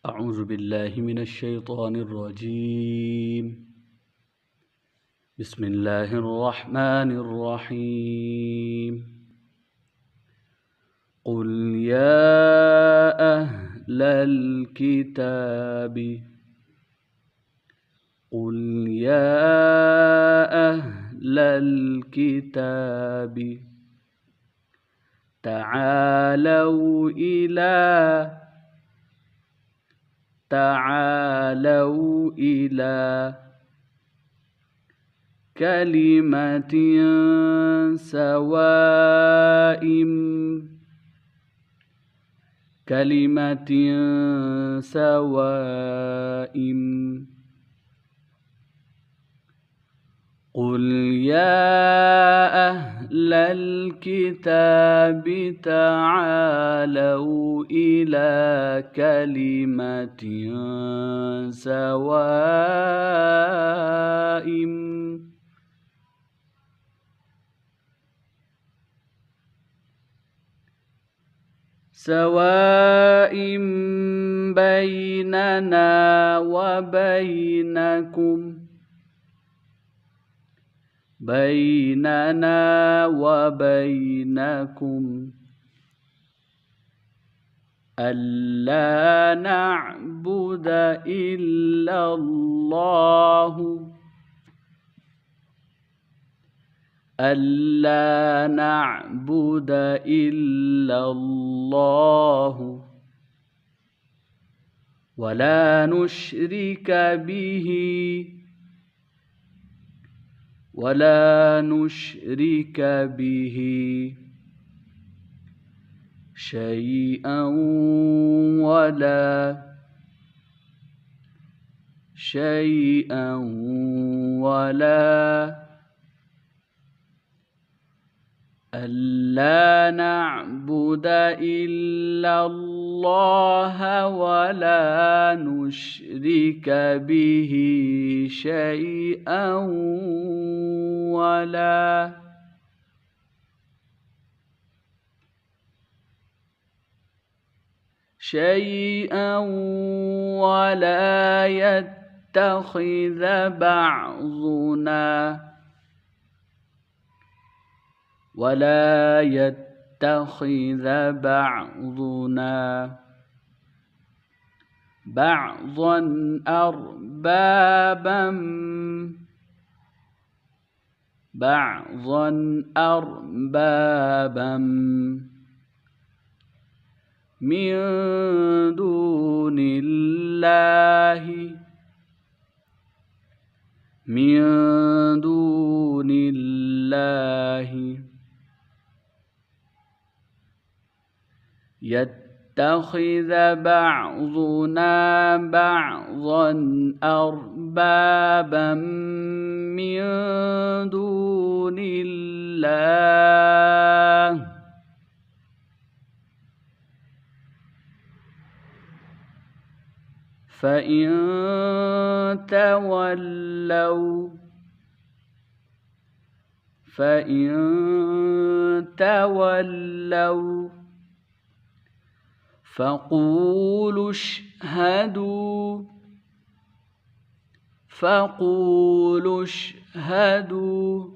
أعوذ بالله من الشيطان الرجيم. بسم الله الرحمن الرحيم. قل يا أهل الكتاب قل يا أهل الكتاب تعالوا إلى كلمة سواء قل يا أهل الكتاب تعالوا إلى كلمة سواء بيننا وبينكم ألا نعبد إلا الله ولا نشرك به شيئا ولا ألا نعبد إلا الله ولا نشرك به شيئا ولا يتخذ بعضنا بعضا أربابا من دون الله يتخذ بعضنا بعضا أربابا من دون الله فإن تولوا فقولوا اشهدوا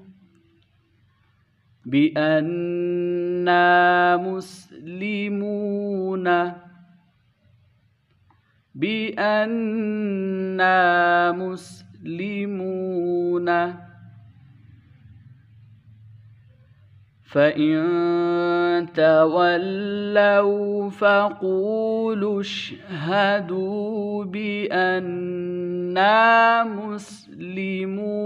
بأننا مسلمون فإن تولوا فقولوا اشهدوا بأننا مسلمون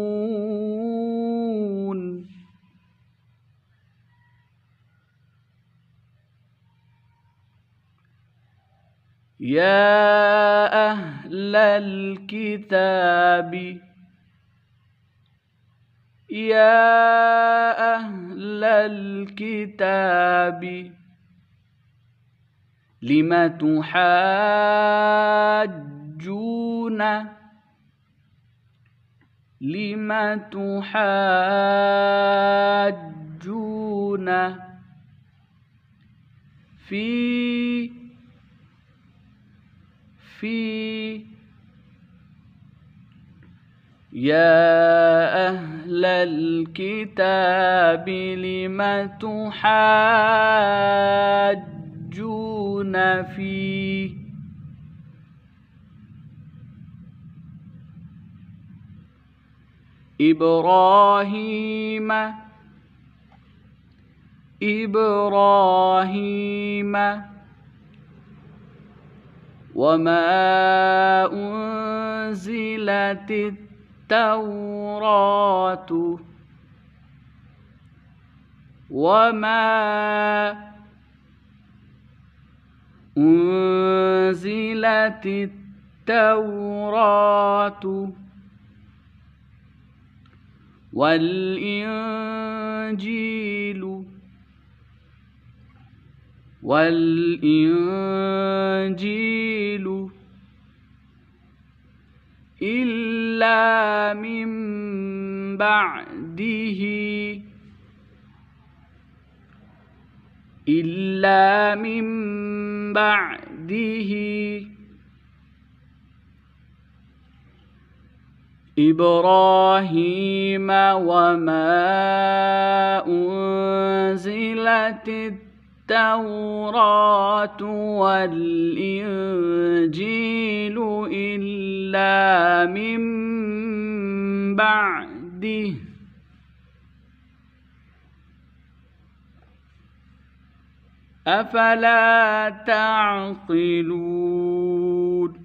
يا أهل الكتاب لم تحاجون في يا أهل الكتاب لم تحاجون في إبراهيم وما أنزلت التوراة والإنجيل إلا من بعده إبراهيم وما أنزلت التوراة والإنجيل إلا من بعده أفلا تعقلون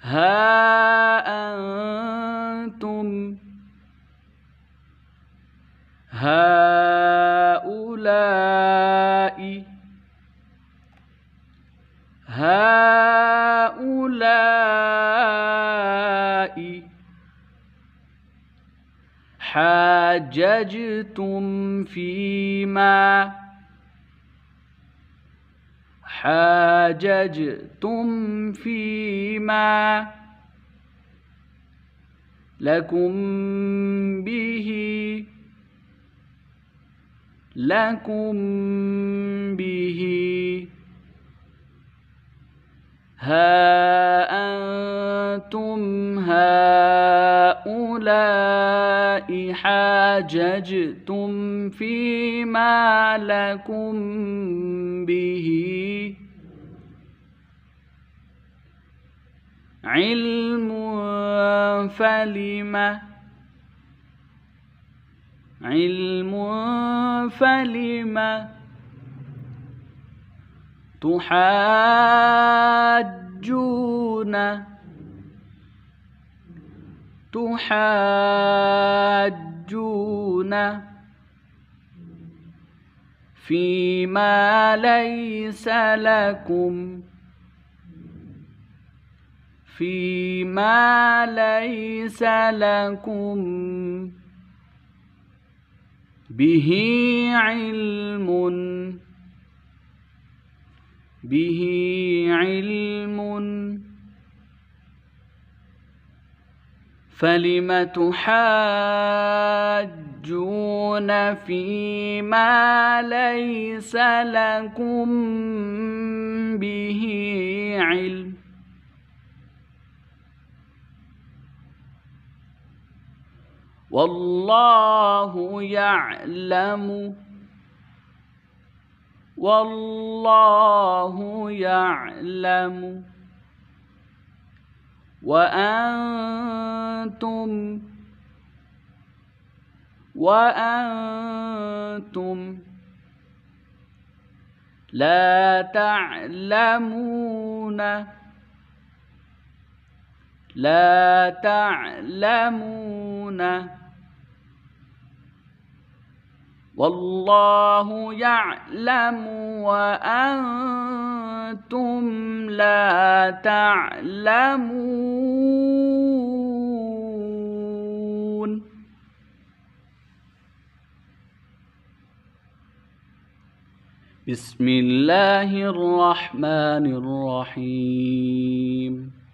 ها أنتم هؤلاء حاججتم فيما لكم به ها أنتم هؤلاء حاججتم فيما لكم به علم فلم تحاجون فيما ليس لكم به علم فلم تحاجون فيما ليس لكم به علم والله يعلم وأنتم لا تعلمون والله يعلم وأنتم لا تعلمون. بسم الله الرحمن الرحيم.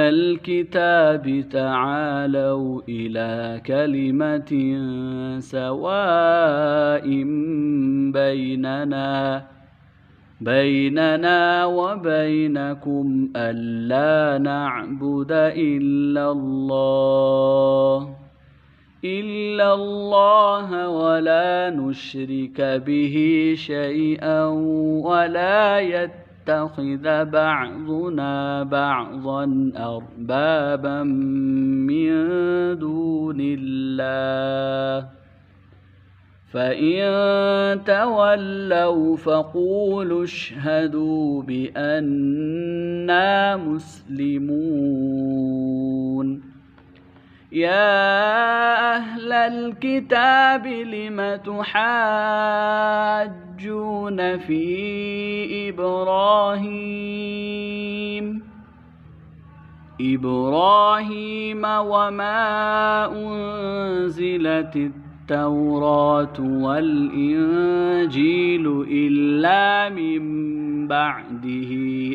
الكتاب تعالوا إلى كلمة سواء بيننا وبينكم ألا نعبد إلا الله ولا نشرك به شيئا ولا يتخذ بعضنا بعضا أربابا من دون الله فإن تولوا فقولوا اشهدوا بأننا مسلمون. يا أهل الكتاب لم تحاجون في إبراهيم وما أنزلت التوراة والإنجيل إلا من بعده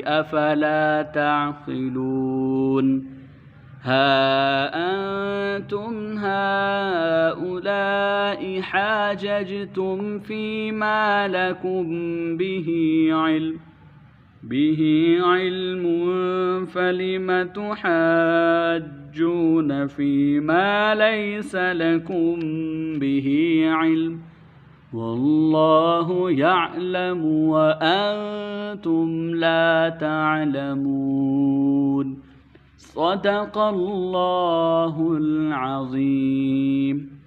أفلا تعقلون. ها أنتم هؤلاء حاججتم فيما لكم به علم فلم تحاجون فيما ليس لكم به علم والله يعلم وأنتم لا تعلمون. صدق الله العظيم.